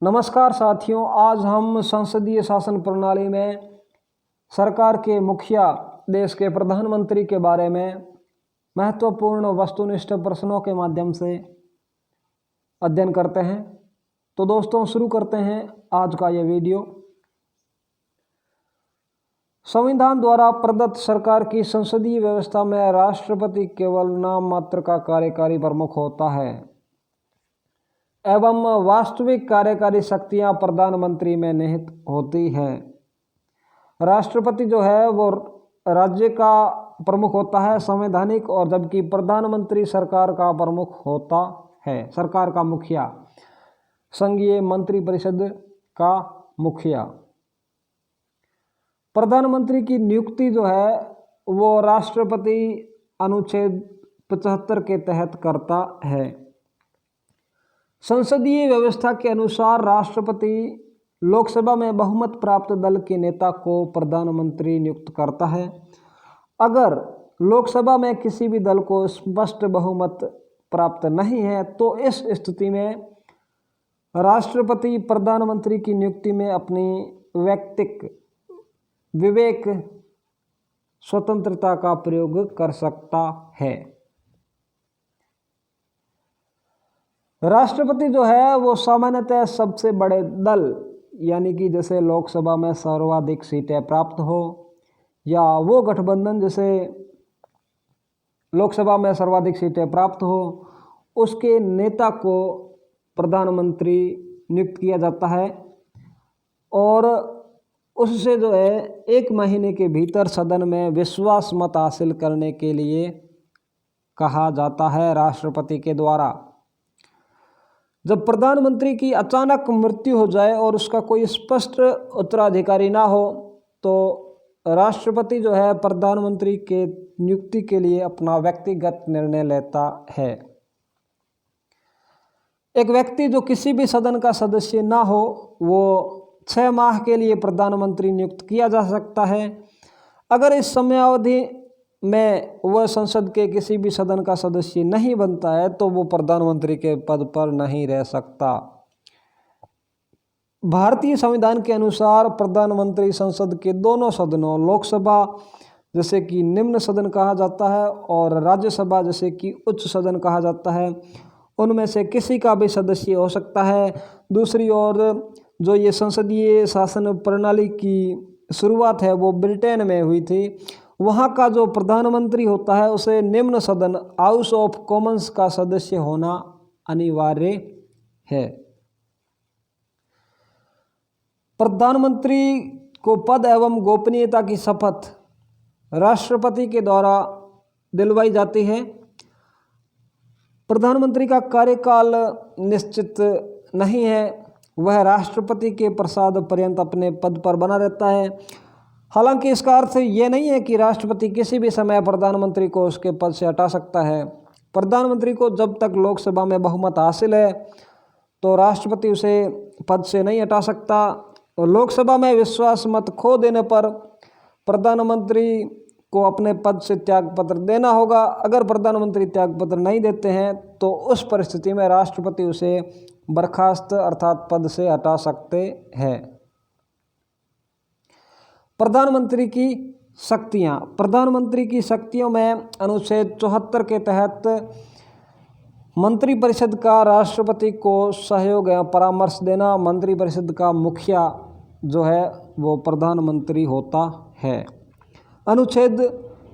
नमस्कार साथियों, आज हम संसदीय शासन प्रणाली में सरकार के मुखिया, देश के प्रधानमंत्री के बारे में महत्वपूर्ण वस्तुनिष्ठ प्रश्नों के माध्यम से अध्ययन करते हैं। तो दोस्तों, शुरू करते हैं आज का ये वीडियो। संविधान द्वारा प्रदत्त सरकार की संसदीय व्यवस्था में राष्ट्रपति केवल नाम मात्र का कार्यकारी प्रमुख होता है एवं वास्तविक कार्यकारी शक्तियां प्रधानमंत्री में निहित होती है। राष्ट्रपति जो है वो राज्य का प्रमुख होता है, संवैधानिक, और जबकि प्रधानमंत्री सरकार का प्रमुख होता है, सरकार का मुखिया, संघीय मंत्रिपरिषद का मुखिया। प्रधानमंत्री की नियुक्ति जो है वो राष्ट्रपति अनुच्छेद 75 के तहत करता है। संसदीय व्यवस्था के अनुसार राष्ट्रपति लोकसभा में बहुमत प्राप्त दल के नेता को प्रधानमंत्री नियुक्त करता है। अगर लोकसभा में किसी भी दल को स्पष्ट बहुमत प्राप्त नहीं है तो इस स्थिति में राष्ट्रपति प्रधानमंत्री की नियुक्ति में अपनी वैयक्तिक विवेक स्वतंत्रता का प्रयोग कर सकता है। राष्ट्रपति जो है वो सामान्यतः सबसे बड़े दल, यानी कि जैसे लोकसभा में सर्वाधिक सीटें प्राप्त हो, या वो गठबंधन जैसे लोकसभा में सर्वाधिक सीटें प्राप्त हो, उसके नेता को प्रधानमंत्री नियुक्त किया जाता है और उससे जो है 1 महीने के भीतर सदन में विश्वास मत हासिल करने के लिए कहा जाता है राष्ट्रपति के द्वारा। जब प्रधानमंत्री की अचानक मृत्यु हो जाए और उसका कोई स्पष्ट उत्तराधिकारी ना हो तो राष्ट्रपति जो है प्रधानमंत्री के नियुक्ति के लिए अपना व्यक्तिगत निर्णय लेता है। एक व्यक्ति जो किसी भी सदन का सदस्य ना हो वो 6 माह के लिए प्रधानमंत्री नियुक्त किया जा सकता है। अगर इस समयावधि में वह संसद के किसी भी सदन का सदस्य नहीं बनता है तो वो प्रधानमंत्री के पद पर नहीं रह सकता। भारतीय संविधान के अनुसार प्रधानमंत्री संसद के दोनों सदनों, लोकसभा जैसे कि निम्न सदन कहा जाता है और राज्यसभा जैसे कि उच्च सदन कहा जाता है, उनमें से किसी का भी सदस्य हो सकता है। दूसरी ओर जो ये संसदीय शासन प्रणाली की शुरुआत है वो ब्रिटेन में हुई थी। वहाँ का जो प्रधानमंत्री होता है उसे निम्न सदन, हाउस ऑफ कॉमन्स का सदस्य होना अनिवार्य है। प्रधानमंत्री को पद एवं गोपनीयता की शपथ राष्ट्रपति के द्वारा दिलवाई जाती है। प्रधानमंत्री का कार्यकाल निश्चित नहीं है, वह राष्ट्रपति के प्रसाद पर्यंत अपने पद पर बना रहता है। हालांकि इसका अर्थ ये नहीं है कि राष्ट्रपति किसी भी समय प्रधानमंत्री को उसके पद से हटा सकता है। प्रधानमंत्री को जब तक लोकसभा में बहुमत हासिल है तो राष्ट्रपति उसे पद से नहीं हटा सकता। लोकसभा में विश्वास मत खो देने पर प्रधानमंत्री को अपने पद से त्यागपत्र देना होगा। अगर प्रधानमंत्री त्यागपत्र नहीं देते हैं तो उस परिस्थिति में राष्ट्रपति उसे बर्खास्त अर्थात पद से हटा सकते हैं। प्रधानमंत्री की शक्तियां। प्रधानमंत्री की शक्तियों में अनुच्छेद 74 के तहत मंत्रिपरिषद का राष्ट्रपति को सहयोग या परामर्श देना। मंत्रिपरिषद का मुखिया जो है वो प्रधानमंत्री होता है। अनुच्छेद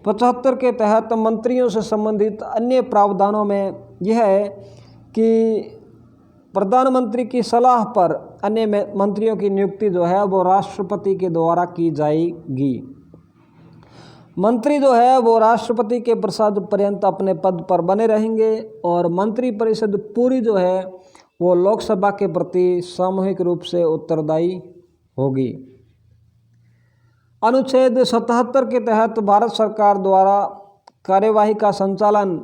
75 के तहत मंत्रियों से संबंधित अन्य प्रावधानों में यह है कि प्रधानमंत्री की सलाह पर अन्य मंत्रियों की नियुक्ति जो है वो राष्ट्रपति के द्वारा की जाएगी। मंत्री जो है वो राष्ट्रपति के प्रसाद पर्यंत अपने पद पर बने रहेंगे और मंत्रिपरिषद पूरी जो है वो लोकसभा के प्रति सामूहिक रूप से उत्तरदायी होगी। अनुच्छेद 77 के तहत भारत सरकार द्वारा कार्यवाही का संचालन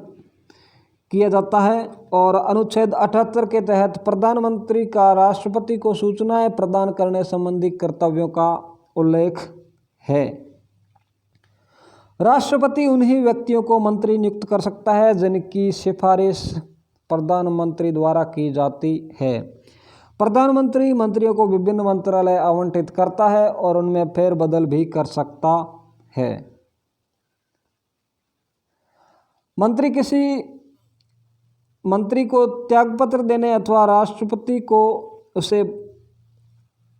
किया जाता है और अनुच्छेद 78 के तहत प्रधानमंत्री का राष्ट्रपति को सूचनाएं प्रदान करने संबंधी कर्तव्यों का उल्लेख है। राष्ट्रपति उन्हीं व्यक्तियों को मंत्री नियुक्त कर सकता है जिनकी सिफारिश प्रधानमंत्री द्वारा की जाती है। प्रधानमंत्री मंत्रियों को विभिन्न मंत्रालय आवंटित करता है और उनमें फेरबदल भी कर सकता है। मंत्री किसी मंत्री को त्यागपत्र देने अथवा राष्ट्रपति को उसे,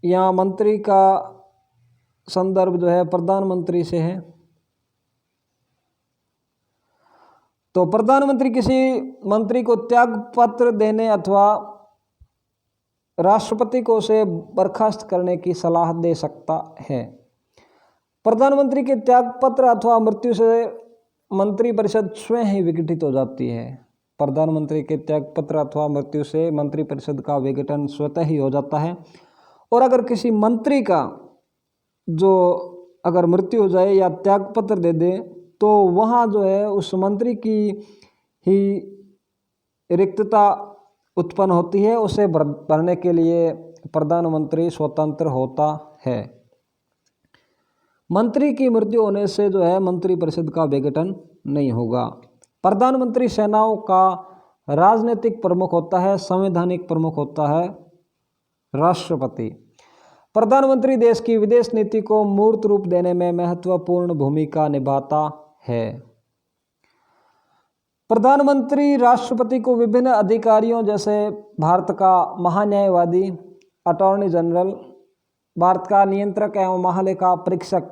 यहाँ मंत्री का संदर्भ जो है प्रधानमंत्री से है, तो प्रधानमंत्री किसी मंत्री को त्यागपत्र देने अथवा राष्ट्रपति को उसे बर्खास्त करने की सलाह दे सकता है। प्रधानमंत्री के त्यागपत्र अथवा मृत्यु से मंत्रिपरिषद स्वयं ही विघटित हो जाती है। प्रधानमंत्री के त्यागपत्र अथवा मृत्यु से मंत्रिपरिषद का विघटन स्वतः ही हो जाता है। और अगर किसी मंत्री का जो अगर मृत्यु हो जाए या त्यागपत्र दे दे तो वहाँ जो है उस मंत्री की ही रिक्तता उत्पन्न होती है, उसे भरने के लिए प्रधानमंत्री स्वतंत्र होता है। मंत्री की मृत्यु होने से जो है मंत्रिपरिषद का विघटन नहीं होगा। प्रधानमंत्री सेनाओं का राजनीतिक प्रमुख होता है, संवैधानिक प्रमुख होता है राष्ट्रपति। प्रधानमंत्री देश की विदेश नीति को मूर्त रूप देने में महत्वपूर्ण भूमिका निभाता है। प्रधानमंत्री राष्ट्रपति को विभिन्न अधिकारियों जैसे भारत का महान्यायवादी, अटॉर्नी जनरल, भारत का नियंत्रक एवं महालेखा परीक्षक,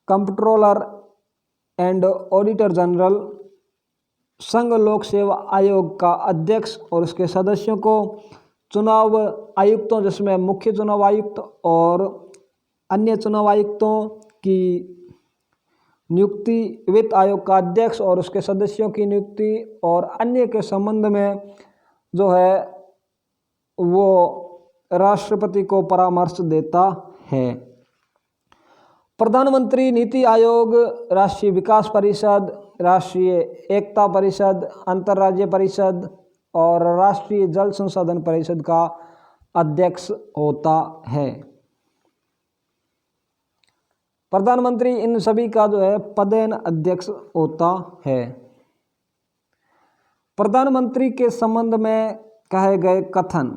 कंप्ट्रोलर एंड ऑडिटर जनरल, संघ लोक सेवा आयोग का अध्यक्ष और उसके सदस्यों को चुनाव आयुक्तों जिसमें मुख्य चुनाव आयुक्त और अन्य चुनाव आयुक्तों की नियुक्ति, वित्त आयोग का अध्यक्ष और उसके सदस्यों की नियुक्ति और अन्य के संबंध में जो है वो राष्ट्रपति को परामर्श देता है। प्रधानमंत्री नीति आयोग, राष्ट्रीय विकास परिषद, राष्ट्रीय एकता परिषद, अंतर्राज्यीय परिषद और राष्ट्रीय जल संसाधन परिषद का अध्यक्ष होता है। प्रधानमंत्री इन सभी का जो है पदेन अध्यक्ष होता है। प्रधानमंत्री के संबंध में कहे गए कथन,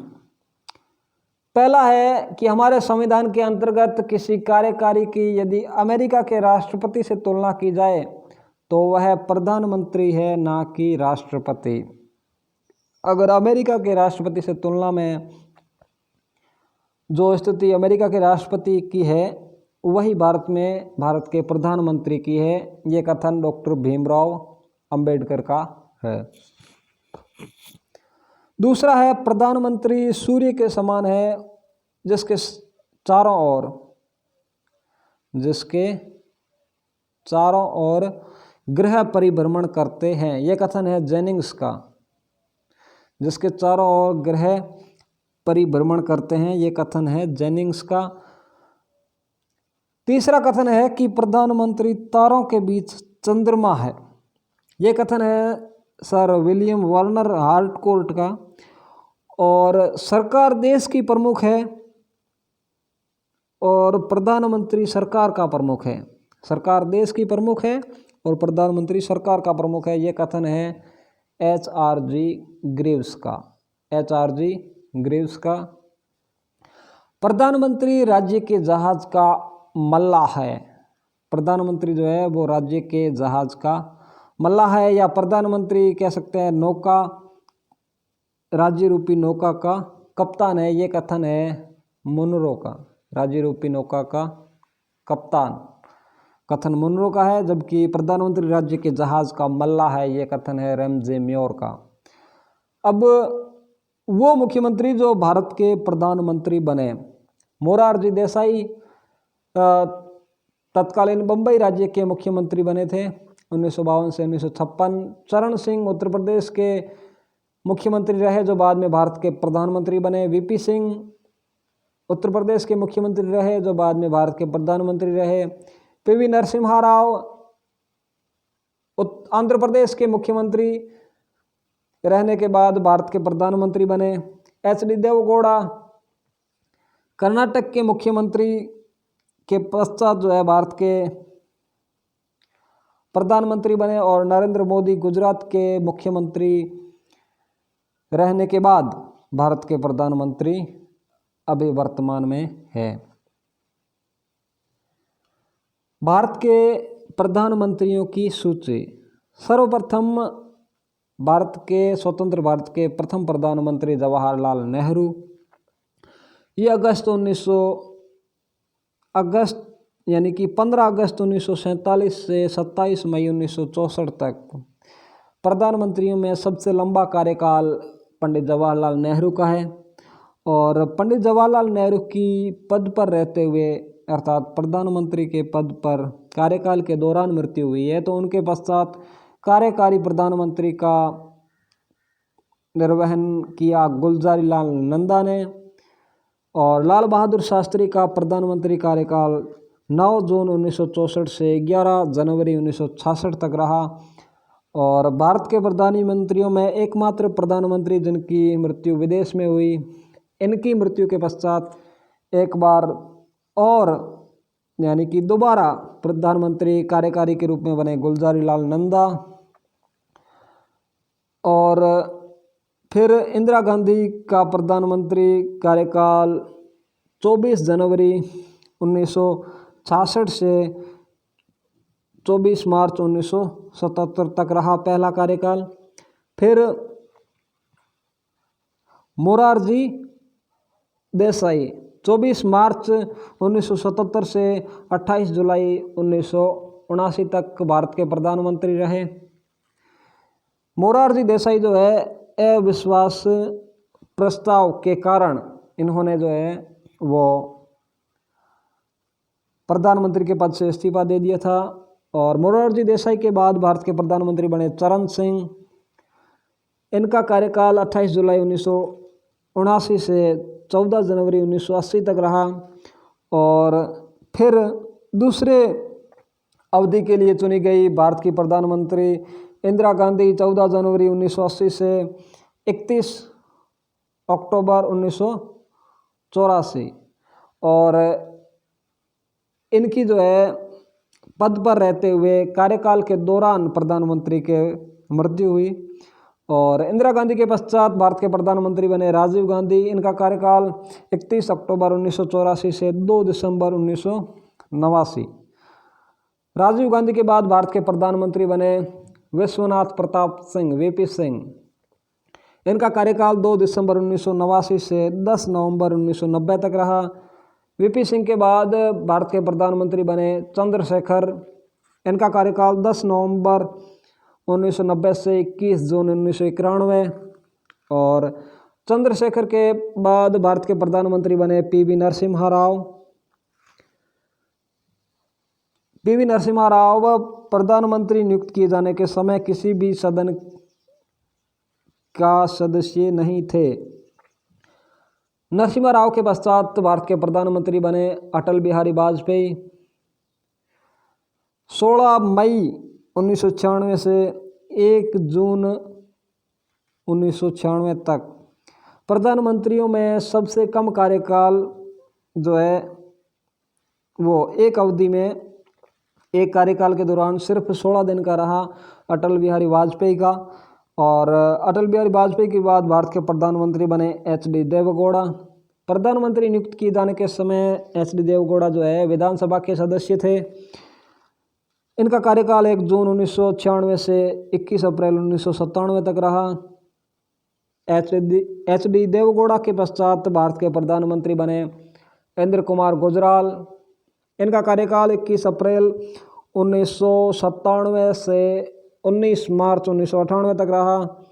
पहला है कि हमारे संविधान के अंतर्गत किसी कार्यकारी की यदि अमेरिका के राष्ट्रपति से तुलना की जाए तो वह प्रधानमंत्री है, ना कि राष्ट्रपति। अगर अमेरिका के राष्ट्रपति से तुलना में जो स्थिति अमेरिका के राष्ट्रपति की है वही भारत में भारत के प्रधानमंत्री की है। ये कथन डॉक्टर भीमराव अंबेडकर का है। दूसरा है, प्रधानमंत्री सूर्य के समान है जिसके चारों ओर ग्रह परिभ्रमण करते हैं। यह कथन है जेनिंग्स का, जिसके चारों ओर ग्रह परिभ्रमण करते हैं। ये कथन है जेनिंग्स का। तीसरा कथन है कि प्रधानमंत्री तारों के बीच चंद्रमा है। ये कथन है सर विलियम वर्नर हार्टकोर्ट का। और सरकार देश की प्रमुख है और प्रधानमंत्री सरकार का प्रमुख है। सरकार देश की प्रमुख है और प्रधानमंत्री सरकार का प्रमुख है। ये कथन है एच.आर.जी. ग्रीव्स का। एच.आर.जी. ग्रीव्स का। प्रधानमंत्री राज्य के जहाज का मल्लाह है। प्रधानमंत्री जो है वो राज्य के जहाज का मल्लाह है, या प्रधानमंत्री कह सकते हैं नौका, राज्य रूपी नौका का कप्तान है। ये कथन है मुनरो का। राज्य रूपी नौका का कप्तान कथन मुनरो का है, जबकि प्रधानमंत्री राज्य के जहाज का मल्लाह है। ये कथन है रैमजे म्योर का। अब वो मुख्यमंत्री जो भारत के प्रधानमंत्री बने, मोरारजी देसाई तत्कालीन बम्बई राज्य के मुख्यमंत्री बने थे 1952 से 1956। चरण सिंह उत्तर प्रदेश के मुख्यमंत्री रहे जो बाद में भारत के प्रधानमंत्री बने। वीपी सिंह उत्तर प्रदेश के मुख्यमंत्री रहे जो बाद में भारत के प्रधानमंत्री रहे। पीवी नरसिम्हा राव आंध्र प्रदेश के मुख्यमंत्री रहने के बाद भारत के प्रधानमंत्री बने। एच.डी. देवेगौड़ा कर्नाटक के मुख्यमंत्री के पश्चात जो है भारत के प्रधानमंत्री बने। और नरेंद्र मोदी गुजरात के मुख्यमंत्री रहने के बाद भारत के प्रधानमंत्री अभी वर्तमान में है। भारत के प्रधानमंत्रियों की सूची। सर्वप्रथम स्वतंत्र भारत के प्रथम प्रधानमंत्री जवाहरलाल नेहरू। ये 15 अगस्त 1947 से 27 मई 1964 तक प्रधानमंत्रियों में सबसे लंबा कार्यकाल पंडित जवाहरलाल नेहरू का है। और पंडित जवाहरलाल नेहरू की पद पर रहते हुए अर्थात प्रधानमंत्री के पद पर कार्यकाल के दौरान मृत्यु हुई है, तो उनके पश्चात कार्यकारी प्रधानमंत्री का निर्वहन किया गुलजारी लाल नंदा ने। और लाल बहादुर शास्त्री का प्रधानमंत्री कार्यकाल 9 जून 1964 से 11 जनवरी 1966 तक रहा। और भारत के प्रधानमंत्रियों में एकमात्र प्रधानमंत्री जिनकी मृत्यु विदेश में हुई, इनकी मृत्यु के पश्चात एक बार और यानी कि दोबारा प्रधानमंत्री कार्यकारी के रूप में बने गुलजारी लाल नंदा। और फिर इंदिरा गांधी का प्रधानमंत्री कार्यकाल 24 जनवरी 1966 से 24 मार्च 1977 तक रहा पहला कार्यकाल। फिर मोरारजी देसाई 24 मार्च 1977 से 28 जुलाई 1979 तक भारत के प्रधानमंत्री रहे। मोरारजी देसाई जो है अविश्वास प्रस्ताव के कारण इन्होंने जो है वो प्रधानमंत्री के पद से इस्तीफा दे दिया था। और मोरारजी देसाई के बाद भारत के प्रधानमंत्री बने चरण सिंह। इनका कार्यकाल 28 जुलाई 1979 से 14 जनवरी 1980 तक रहा। और फिर दूसरे अवधि के लिए चुनी गई भारत की प्रधानमंत्री इंदिरा गांधी 14 जनवरी 1980 से 31 अक्टूबर 1984। और इनकी जो है पद पर रहते हुए कार्यकाल के दौरान प्रधानमंत्री के मृत्यु हुई। और इंदिरा गांधी के पश्चात भारत के प्रधानमंत्री बने राजीव गांधी। इनका कार्यकाल 31 अक्टूबर 1984 से 2 दिसंबर 1989। राजीव गांधी के बाद भारत के प्रधानमंत्री बने विश्वनाथ प्रताप सिंह वीपी सिंह। इनका कार्यकाल 2 दिसंबर 1989 से 10 नवंबर 1990 तक रहा। वीपी सिंह के बाद भारत के प्रधानमंत्री बने चंद्रशेखर। इनका कार्यकाल 10 नवंबर 1990 से 21 जून 1991। और चंद्रशेखर के बाद भारत के प्रधानमंत्री बने पीवी नरसिम्हा राव। पीवी नरसिम्हा राव प्रधानमंत्री नियुक्त किए जाने के समय किसी भी सदन का सदस्य नहीं थे। नरसिम्हा राव के पश्चात भारत के प्रधानमंत्री बने अटल बिहारी वाजपेयी। 16 मई 1996 से 1 जून 1996 तक प्रधानमंत्रियों में सबसे कम कार्यकाल जो है वो एक अवधि में एक कार्यकाल के दौरान सिर्फ 16 दिन का रहा अटल बिहारी वाजपेयी का। और अटल बिहारी वाजपेयी के बाद भारत के प्रधानमंत्री बने एच.डी. देवेगौड़ा। प्रधानमंत्री नियुक्त किए जाने के समय एच.डी. देवेगौड़ा जो है विधानसभा के सदस्य थे। इनका कार्यकाल 1 जून 1996 से 21 अप्रैल 1997 तक रहा। एच.डी. देवेगौड़ा के पश्चात भारत के प्रधानमंत्री बने इंद्र कुमार गुजराल। इनका कार्यकाल 21 अप्रैल 1997 से 19 मार्च 1998 तक रहा।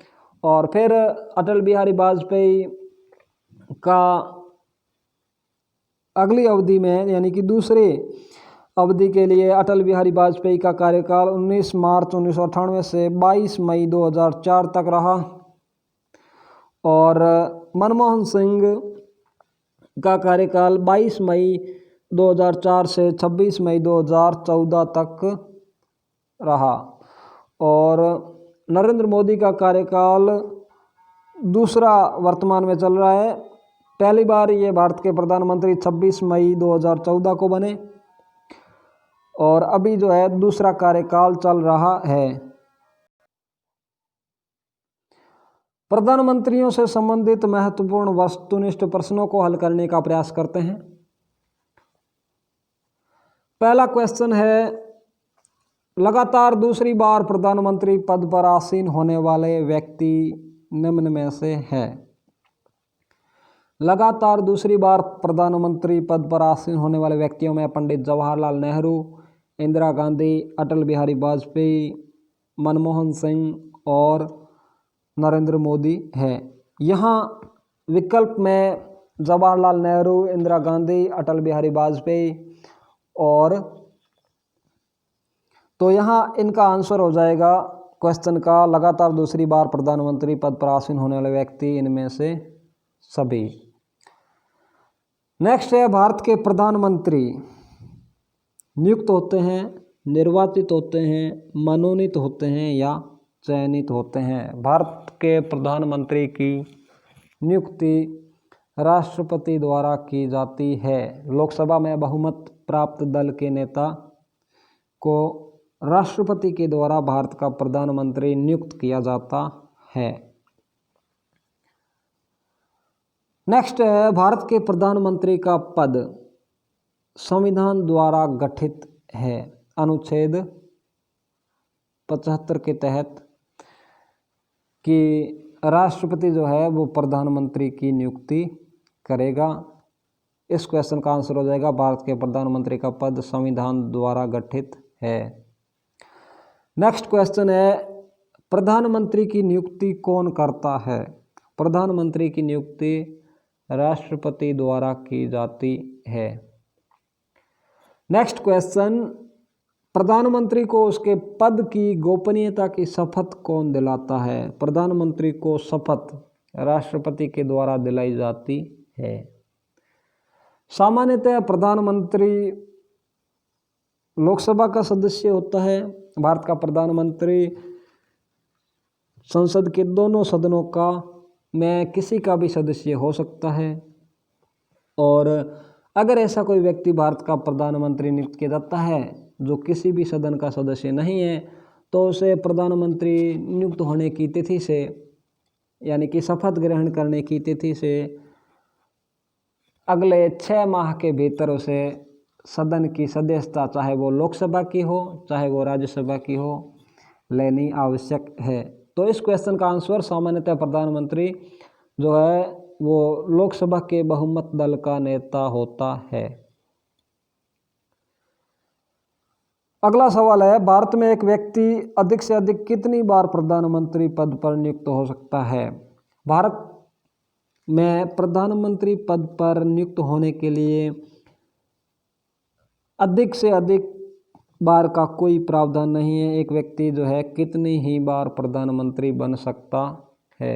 और फिर अटल बिहारी वाजपेयी का अगली अवधि में यानी कि दूसरी अवधि के लिए अटल बिहारी वाजपेयी का कार्यकाल 19 मार्च 1998 से 22 मई 2004 तक रहा। और मनमोहन सिंह का कार्यकाल 22 मई 2004 से 26 मई 2014 तक रहा। और नरेंद्र मोदी का कार्यकाल दूसरा वर्तमान में चल रहा है। पहली बार ये भारत के प्रधानमंत्री 26 मई 2014 को बने और अभी जो है दूसरा कार्यकाल चल रहा है। प्रधानमंत्रियों से संबंधित महत्वपूर्ण वस्तुनिष्ठ प्रश्नों को हल करने का प्रयास करते हैं। पहला क्वेश्चन है, लगातार दूसरी बार प्रधानमंत्री पद पर आसीन होने वाले व्यक्ति निम्न में से है। लगातार दूसरी बार प्रधानमंत्री पद पर आसीन होने वाले व्यक्तियों में पंडित जवाहरलाल नेहरू, इंदिरा गांधी, अटल बिहारी वाजपेयी, मनमोहन सिंह और नरेंद्र मोदी है। यहाँ विकल्प में जवाहरलाल नेहरू, इंदिरा गांधी, अटल बिहारी वाजपेयी और तो यहाँ इनका आंसर हो जाएगा क्वेश्चन का, लगातार दूसरी बार प्रधानमंत्री पद पर आसीन होने वाले व्यक्ति इनमें से सभी। नेक्स्ट है, भारत के प्रधानमंत्री नियुक्त होते हैं, निर्वाचित होते हैं, मनोनीत होते हैं या चयनित होते हैं। भारत के प्रधानमंत्री की नियुक्ति राष्ट्रपति द्वारा की जाती है। लोकसभा में बहुमत प्राप्त दल के नेता को राष्ट्रपति के द्वारा भारत का प्रधानमंत्री नियुक्त किया जाता है। नेक्स्ट है, भारत के प्रधानमंत्री का पद संविधान द्वारा गठित है। अनुच्छेद 75 के तहत कि राष्ट्रपति जो है वो प्रधानमंत्री की नियुक्ति करेगा। इस क्वेश्चन का आंसर हो जाएगा, भारत के प्रधानमंत्री का पद संविधान द्वारा गठित है। नेक्स्ट क्वेश्चन है, प्रधानमंत्री की नियुक्ति कौन करता है। प्रधानमंत्री की नियुक्ति राष्ट्रपति द्वारा की जाती है। नेक्स्ट क्वेश्चन, प्रधानमंत्री को उसके पद की गोपनीयता की शपथ कौन दिलाता है। प्रधानमंत्री को शपथ राष्ट्रपति के द्वारा दिलाई जाती है। सामान्यतः प्रधानमंत्री लोकसभा का सदस्य होता है। भारत का प्रधानमंत्री संसद के दोनों सदनों का में किसी का भी सदस्य हो सकता है, और अगर ऐसा कोई व्यक्ति भारत का प्रधानमंत्री नियुक्त किया जाता है जो किसी भी सदन का सदस्य नहीं है, तो उसे प्रधानमंत्री नियुक्त होने की तिथि से, यानी कि शपथ ग्रहण करने की तिथि से अगले 6 माह के भीतर उसे सदन की सदस्यता, चाहे वो लोकसभा की हो चाहे वो राज्यसभा की हो, लेनी आवश्यक है। तो इस क्वेश्चन का आंसर सामान्यतः प्रधानमंत्री जो है वो लोकसभा के बहुमत दल का नेता होता है। अगला सवाल है, भारत में एक व्यक्ति अधिक से अधिक कितनी बार प्रधानमंत्री पद पर नियुक्त हो सकता है। भारत में प्रधानमंत्री पद पर नियुक्त होने के लिए अधिक से अधिक बार का कोई प्रावधान नहीं है। एक व्यक्ति जो है कितनी ही बार प्रधानमंत्री बन सकता है।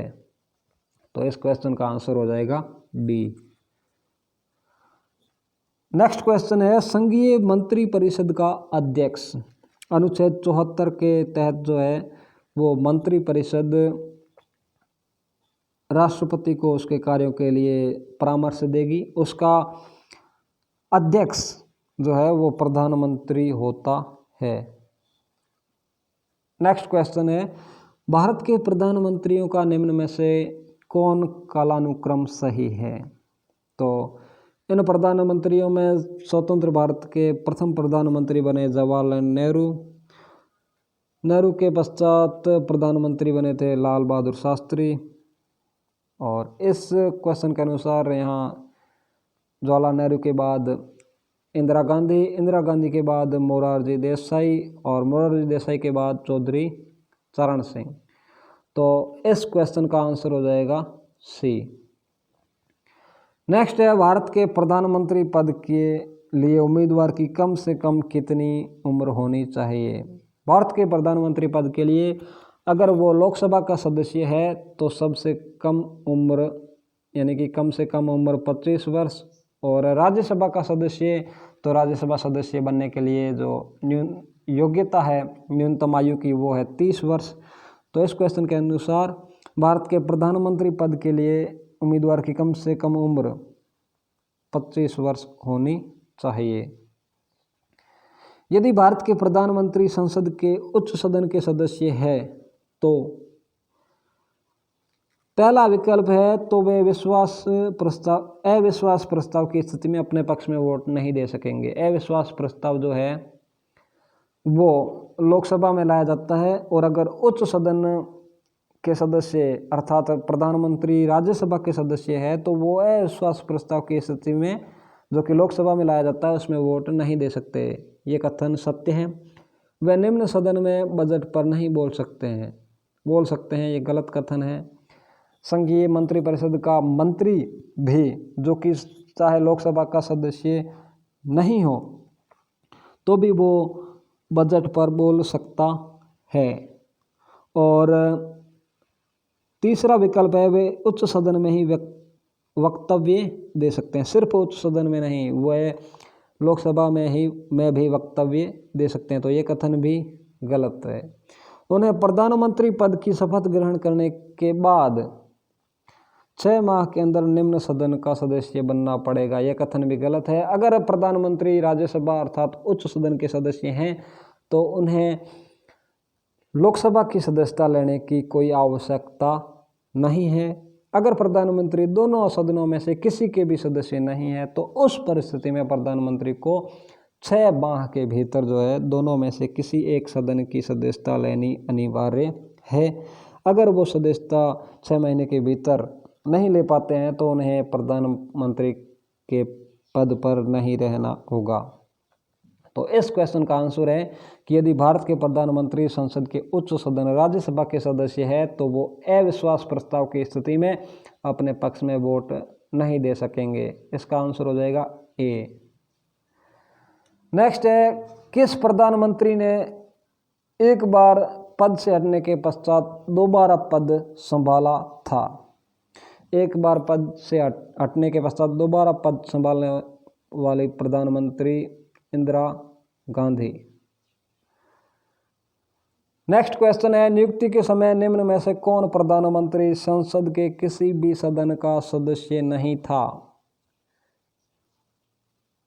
तो इस क्वेश्चन का आंसर हो जाएगा बी। नेक्स्ट क्वेश्चन है, संघीय मंत्री परिषद का अध्यक्ष। अनुच्छेद 74 के तहत जो है वो मंत्री परिषद राष्ट्रपति को उसके कार्यों के लिए परामर्श देगी। उसका अध्यक्ष जो है वो प्रधानमंत्री होता है। नेक्स्ट क्वेश्चन है, भारत के प्रधानमंत्रियों का निम्न में से कौन कालानुक्रम सही है। तो इन प्रधानमंत्रियों में स्वतंत्र भारत के प्रथम प्रधानमंत्री बने जवाहरलाल नेहरू। नेहरू के पश्चात प्रधानमंत्री बने थे लाल बहादुर शास्त्री, और इस क्वेश्चन के अनुसार यहाँ जवाहरलाल नेहरू के बाद इंदिरा गांधी, इंदिरा गांधी के बाद मोरारजी देसाई, और मोरारजी देसाई के बाद चौधरी चरण सिंह। तो इस क्वेश्चन का आंसर हो जाएगा सी। नेक्स्ट है, भारत के प्रधानमंत्री पद के लिए उम्मीदवार की कम से कम कितनी उम्र होनी चाहिए। भारत के प्रधानमंत्री पद के लिए अगर वो लोकसभा का सदस्य है तो सबसे कम उम्र, यानी कि कम से कम उम्र 25 वर्ष, और राज्यसभा का सदस्य तो राज्यसभा सदस्य बनने के लिए जो योग्यता है न्यूनतम आयु की वो है 30 वर्ष। तो इस क्वेश्चन के अनुसार भारत के प्रधानमंत्री पद के लिए उम्मीदवार की कम से कम उम्र 25 वर्ष होनी चाहिए। यदि भारत के प्रधानमंत्री संसद के उच्च सदन के सदस्य है तो पहला विकल्प है तो वे अविश्वास प्रस्ताव की स्थिति में अपने पक्ष में वोट नहीं दे सकेंगे। अविश्वास प्रस्ताव जो है वो लोकसभा में लाया जाता है और अगर उच्च सदन के सदस्य अर्थात प्रधानमंत्री राज्यसभा के सदस्य है तो वो अविश्वास प्रस्ताव की स्थिति में जो कि लोकसभा में लाया जाता है उसमें वोट नहीं दे सकते। ये कथन सत्य है। वे निम्न सदन में बजट पर नहीं बोल सकते हैं, ये गलत कथन है। संघीय मंत्रिपरिषद का मंत्री भी जो कि चाहे लोकसभा का सदस्य नहीं हो तो भी वो बजट पर बोल सकता है। और तीसरा विकल्प है वे उच्च सदन में ही वक्तव्य दे सकते हैं, सिर्फ उच्च सदन में नहीं, वह लोकसभा में भी वक्तव्य दे सकते हैं। तो ये कथन भी गलत है। उन्हें प्रधानमंत्री पद की शपथ ग्रहण करने के बाद 6 माह के अंदर निम्न सदन का सदस्य बनना पड़ेगा, यह कथन भी गलत है। अगर प्रधानमंत्री राज्यसभा अर्थात उच्च सदन के सदस्य हैं तो उन्हें लोकसभा की सदस्यता लेने की कोई आवश्यकता नहीं है। अगर प्रधानमंत्री दोनों सदनों में से किसी के भी सदस्य नहीं है तो उस परिस्थिति में प्रधानमंत्री को 6 माह के भीतर जो है दोनों में से किसी एक सदन की सदस्यता लेनी अनिवार्य है। अगर वो सदस्यता 6 महीने के भीतर नहीं ले पाते हैं तो उन्हें प्रधानमंत्री के पद पर नहीं रहना होगा। तो इस क्वेश्चन का आंसर है कि यदि भारत के प्रधानमंत्री संसद के उच्च सदन राज्यसभा के सदस्य है तो वो अविश्वास प्रस्ताव की स्थिति में अपने पक्ष में वोट नहीं दे सकेंगे। इसका आंसर हो जाएगा ए। नेक्स्ट है, किस प्रधानमंत्री ने एक बार पद से हटने के पश्चात दोबारा पद संभाला था? एक बार पद से हटने के पश्चात दोबारा पद संभालने वाली प्रधानमंत्री इंदिरा गांधी। नेक्स्ट क्वेश्चन है, नियुक्ति के समय निम्न में से कौन प्रधानमंत्री संसद के किसी भी सदन का सदस्य नहीं था?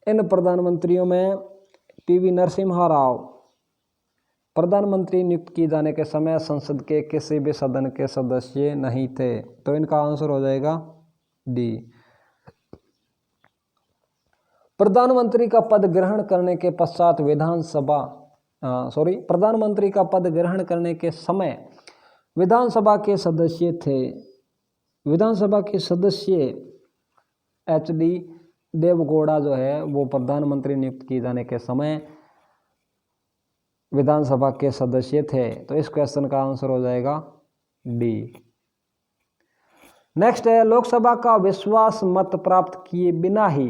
इन प्रधानमंत्रियों में पीवी नरसिम्हा राव प्रधानमंत्री नियुक्त किए जाने के समय संसद के किसी भी सदन के सदस्य नहीं थे। तो इनका आंसर हो जाएगा डी। प्रधानमंत्री का पद ग्रहण करने के पश्चात प्रधानमंत्री का पद ग्रहण करने के समय विधानसभा के सदस्य थे। विधानसभा के सदस्य एच.डी. देवगौड़ा जो है वो प्रधानमंत्री नियुक्त किए जाने के समय विधानसभा के सदस्य थे। तो इस क्वेश्चन का आंसर हो जाएगा डी। नेक्स्ट है, लोकसभा का विश्वास मत प्राप्त किए बिना ही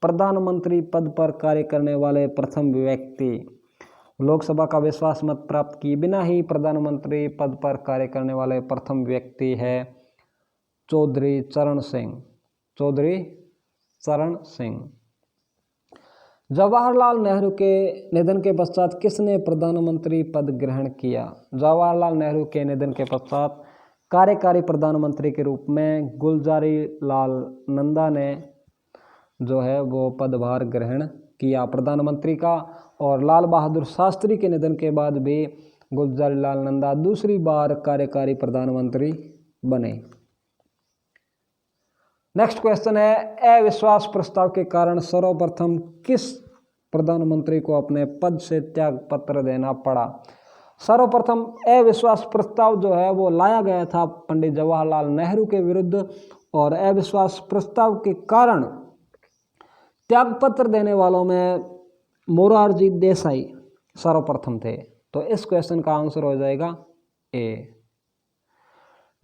प्रधानमंत्री पद पर कार्य करने वाले प्रथम व्यक्ति। लोकसभा का विश्वास मत प्राप्त किए बिना ही प्रधानमंत्री पद पर कार्य करने वाले प्रथम व्यक्ति है चौधरी चरण सिंह। जवाहरलाल नेहरू के निधन के पश्चात किसने प्रधानमंत्री पद ग्रहण किया? जवाहरलाल नेहरू के निधन के पश्चात कार्यकारी प्रधानमंत्री के रूप में गुलजारी लाल नंदा ने जो है वो पदभार ग्रहण किया प्रधानमंत्री का। और लाल बहादुर शास्त्री के निधन के बाद भी गुलजारी लाल नंदा दूसरी बार कार्यकारी प्रधानमंत्री बने। नेक्स्ट क्वेश्चन है, अविश्वास प्रस्ताव के कारण सर्वप्रथम किस प्रधानमंत्री को अपने पद से त्याग पत्र देना पड़ा? सर्वप्रथम अविश्वास प्रस्ताव जो है वो लाया गया था पंडित जवाहरलाल नेहरू के विरुद्ध और अविश्वास प्रस्ताव के कारण त्यागपत्र देने वालों में मोरारजी देसाई सर्वप्रथम थे। तो इस क्वेश्चन का आंसर हो जाएगा ए।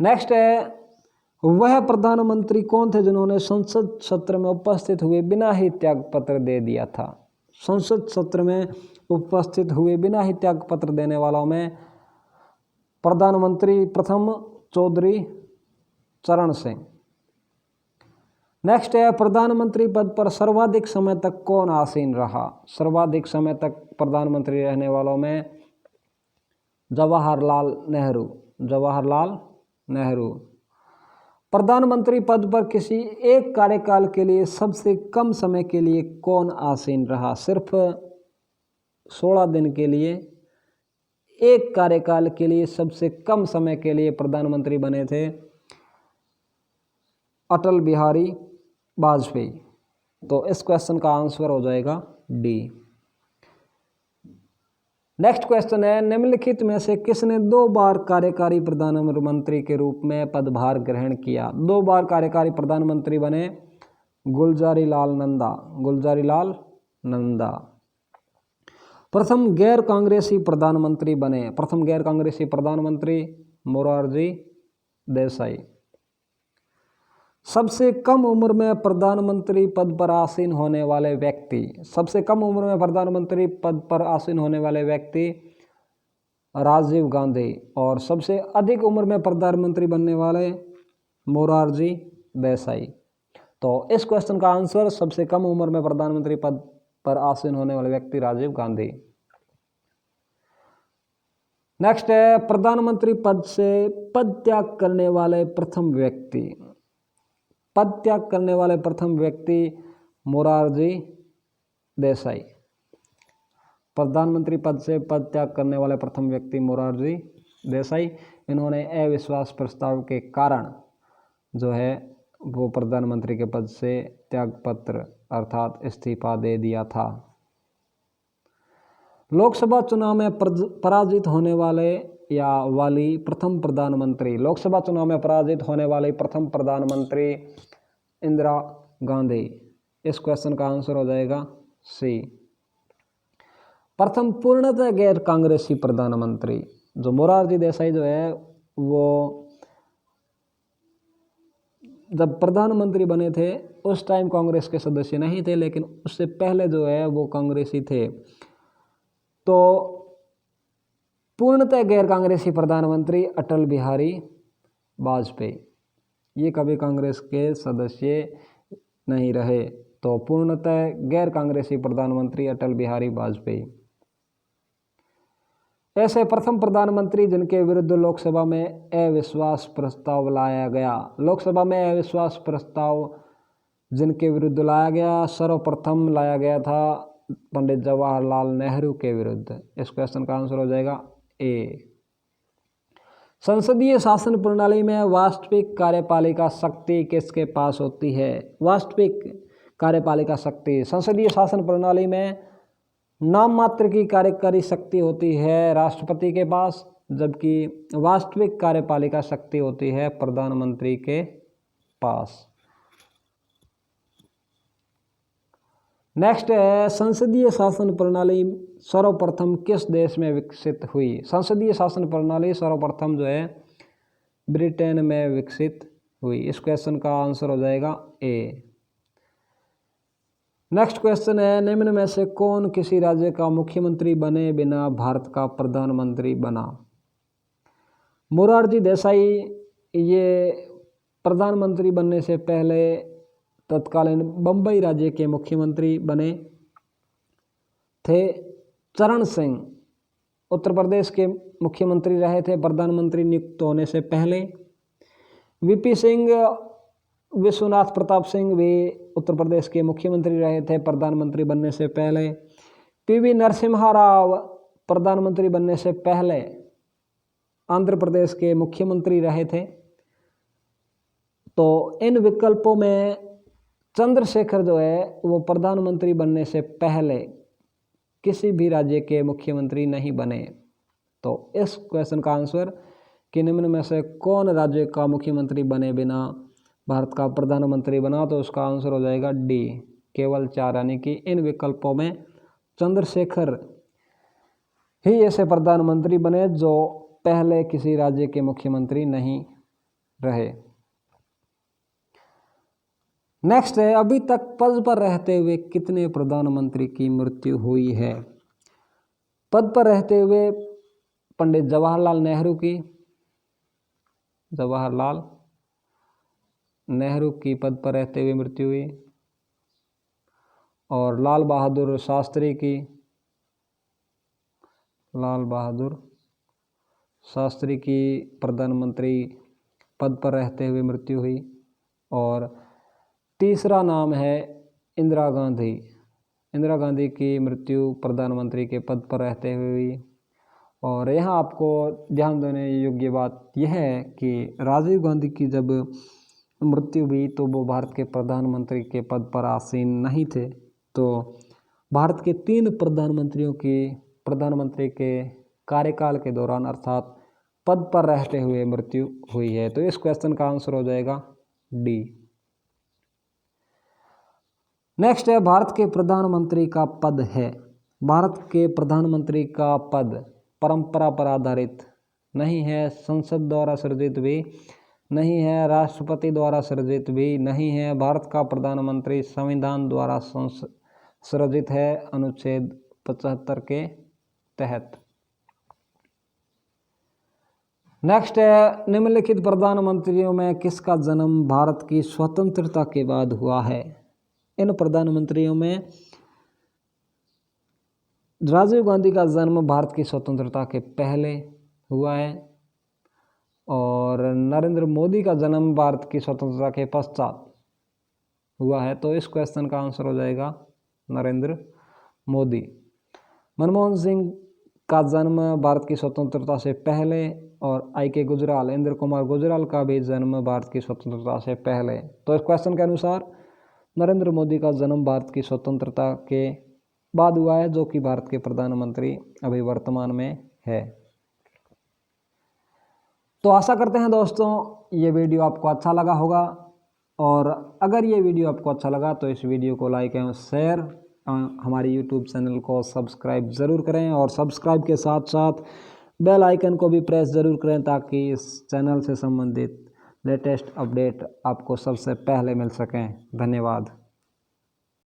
नेक्स्ट है, वह प्रधानमंत्री कौन थे जिन्होंने संसद सत्र में उपस्थित हुए बिना ही त्यागपत्र दे दिया था? संसद सत्र में उपस्थित हुए बिना ही त्यागपत्र देने वालों में प्रधानमंत्री प्रथम चौधरी चरण सिंह। नेक्स्ट है, प्रधानमंत्री पद पर सर्वाधिक समय तक कौन आसीन रहा? सर्वाधिक समय तक प्रधानमंत्री रहने वालों में जवाहरलाल नेहरू। प्रधानमंत्री पद पर किसी एक कार्यकाल के लिए सबसे कम समय के लिए कौन आसीन रहा? सिर्फ 16 दिन के लिए, एक कार्यकाल के लिए सबसे कम समय के लिए प्रधानमंत्री बने थे अटल बिहारी वाजपेयी। तो इस क्वेश्चन का आंसर हो जाएगा डी। नेक्स्ट क्वेश्चन है, निम्नलिखित में से किसने 2 बार कार्यकारी प्रधानमंत्री के रूप में पदभार ग्रहण किया? 2 बार कार्यकारी प्रधानमंत्री बने गुलजारी लाल नंदा। गुलजारी लाल नंदा। प्रथम गैर कांग्रेसी प्रधानमंत्री बने, प्रथम गैर कांग्रेसी प्रधानमंत्री मोरारजी देसाई। सबसे कम उम्र में प्रधानमंत्री पद पर आसीन होने वाले व्यक्ति, सबसे कम उम्र में प्रधानमंत्री पद पर आसीन होने वाले व्यक्ति राजीव गांधी। और सबसे अधिक उम्र में प्रधानमंत्री बनने वाले मोरारजी देसाई। तो इस क्वेश्चन का आंसर सबसे कम उम्र में प्रधानमंत्री पद पर आसीन होने वाले व्यक्ति राजीव गांधी। नेक्स्ट है, प्रधानमंत्री पद से पद त्याग करने वाले प्रथम व्यक्ति, पद त्याग करने वाले प्रथम व्यक्ति मोरारजी देसाई। प्रधानमंत्री पद से पद त्याग करने वाले प्रथम व्यक्ति मोरारजी देसाई। इन्होंने अविश्वास प्रस्ताव के कारण जो है वो प्रधानमंत्री के पद से त्यागपत्र अर्थात इस्तीफा दे दिया था। लोकसभा चुनाव में पराजित होने वाले या वाली प्रथम प्रधानमंत्री, लोकसभा चुनाव में पराजित होने वाली प्रथम प्रधानमंत्री इंदिरा गांधी। इस क्वेश्चन का आंसर हो जाएगा सी। प्रथम पूर्णतः गैर कांग्रेसी प्रधानमंत्री जो मोरारजी देसाई जो है वो जब प्रधानमंत्री बने थे उस टाइम कांग्रेस के सदस्य नहीं थे, लेकिन उससे पहले जो है वो कांग्रेसी थे। तो पूर्णतः गैर कांग्रेसी प्रधानमंत्री अटल बिहारी वाजपेयी, ये कभी कांग्रेस के सदस्य नहीं रहे। तो पूर्णतः गैर कांग्रेसी प्रधानमंत्री अटल बिहारी वाजपेयी। ऐसे प्रथम प्रधानमंत्री जिनके विरुद्ध लोकसभा में अविश्वास प्रस्ताव लाया गया, लोकसभा में अविश्वास प्रस्ताव जिनके विरुद्ध लाया गया, सर्वप्रथम लाया गया था पंडित जवाहरलाल नेहरू के विरुद्ध। इस क्वेश्चन का आंसर हो जाएगा ए। संसदीय शासन प्रणाली में वास्तविक कार्यपालिका शक्ति किसके पास होती है? वास्तविक कार्यपालिका शक्ति संसदीय शासन प्रणाली में नाम मात्र की कार्यकारी शक्ति होती है राष्ट्रपति के पास, जबकि वास्तविक कार्यपालिका शक्ति होती है प्रधानमंत्री के पास। नेक्स्ट है, संसदीय शासन प्रणाली सर्वप्रथम किस देश में विकसित हुई? संसदीय शासन प्रणाली सर्वप्रथम जो है ब्रिटेन में विकसित हुई। इस क्वेश्चन का आंसर हो जाएगा ए। नेक्स्ट क्वेश्चन है, निम्न में से कौन किसी राज्य का मुख्यमंत्री बने बिना भारत का प्रधानमंत्री बना? मोरारजी देसाई ये प्रधानमंत्री बनने से पहले तत्कालीन बम्बई राज्य के मुख्यमंत्री बने थे। चरण सिंह उत्तर प्रदेश के मुख्यमंत्री रहे थे प्रधानमंत्री नियुक्त होने से पहले। वीपी सिंह विश्वनाथ प्रताप सिंह भी उत्तर प्रदेश के मुख्यमंत्री रहे थे प्रधानमंत्री बनने से पहले। पीवी नरसिम्हा राव प्रधानमंत्री बनने से पहले आंध्र प्रदेश के मुख्यमंत्री रहे थे। तो इन विकल्पों में चंद्रशेखर जो है वो प्रधानमंत्री बनने से पहले किसी भी राज्य के मुख्यमंत्री नहीं बने। तो इस क्वेश्चन का आंसर कि निम्न में से कौन राज्य का मुख्यमंत्री बने बिना भारत का प्रधानमंत्री बना, तो उसका आंसर हो जाएगा डी, केवल 4। यानी कि इन विकल्पों में चंद्रशेखर ही ऐसे प्रधानमंत्री बने जो पहले किसी राज्य के मुख्यमंत्री नहीं रहे। नेक्स्ट है, अभी तक पद पर रहते हुए कितने प्रधानमंत्री की मृत्यु हुई है? पद पर रहते हुए पंडित जवाहरलाल नेहरू की, जवाहरलाल नेहरू की पद पर रहते हुए मृत्यु हुई, और लाल बहादुर शास्त्री की, लाल बहादुर शास्त्री की प्रधानमंत्री पद पर रहते हुए मृत्यु हुई। और तीसरा नाम है इंदिरा गांधी, इंदिरा गांधी की मृत्यु प्रधानमंत्री के पद पर रहते हुए हुई। और यहाँ आपको ध्यान देने योग्य बात यह है कि राजीव गांधी की जब मृत्यु हुई तो वो भारत के प्रधानमंत्री के पद पर आसीन नहीं थे। तो भारत के 3 प्रधानमंत्रियों की प्रधानमंत्री के कार्यकाल के दौरान अर्थात पद पर रहते हुए मृत्यु हुई है। तो इस क्वेश्चन का आंसर हो जाएगा डी। नेक्स्ट है, भारत के प्रधानमंत्री का पद है। भारत के प्रधानमंत्री का पद परंपरा पर आधारित नहीं है, संसद द्वारा सृजित भी नहीं है, राष्ट्रपति द्वारा सृजित भी नहीं है। भारत का प्रधानमंत्री संविधान द्वारा सृजित है, अनुच्छेद 75 के तहत। नेक्स्ट है, निम्नलिखित प्रधानमंत्रियों में किसका जन्म भारत की स्वतंत्रता के बाद हुआ है। इन प्रधानमंत्रियों में राजीव गांधी का जन्म भारत की स्वतंत्रता के पहले हुआ है और नरेंद्र मोदी का जन्म भारत की स्वतंत्रता के पश्चात हुआ है। तो इस क्वेश्चन का आंसर हो जाएगा नरेंद्र मोदी। मनमोहन सिंह का जन्म भारत की स्वतंत्रता से पहले और आई.के. गुजराल, इंद्र कुमार गुजराल का भी जन्म भारत की स्वतंत्रता से पहले। तो इस क्वेश्चन के अनुसार नरेंद्र मोदी का जन्म भारत की स्वतंत्रता के बाद हुआ है, जो कि भारत के प्रधानमंत्री अभी वर्तमान में है। तो आशा करते हैं दोस्तों ये वीडियो आपको अच्छा लगा होगा, और अगर ये वीडियो आपको अच्छा लगा तो इस वीडियो को लाइक एवं शेयर, हमारे यूट्यूब चैनल को सब्सक्राइब ज़रूर करें और सब्सक्राइब के साथ साथ बेल आइकन को भी प्रेस ज़रूर करें ताकि इस चैनल से संबंधित लेटेस्ट अपडेट आपको सबसे पहले मिल सकें। धन्यवाद।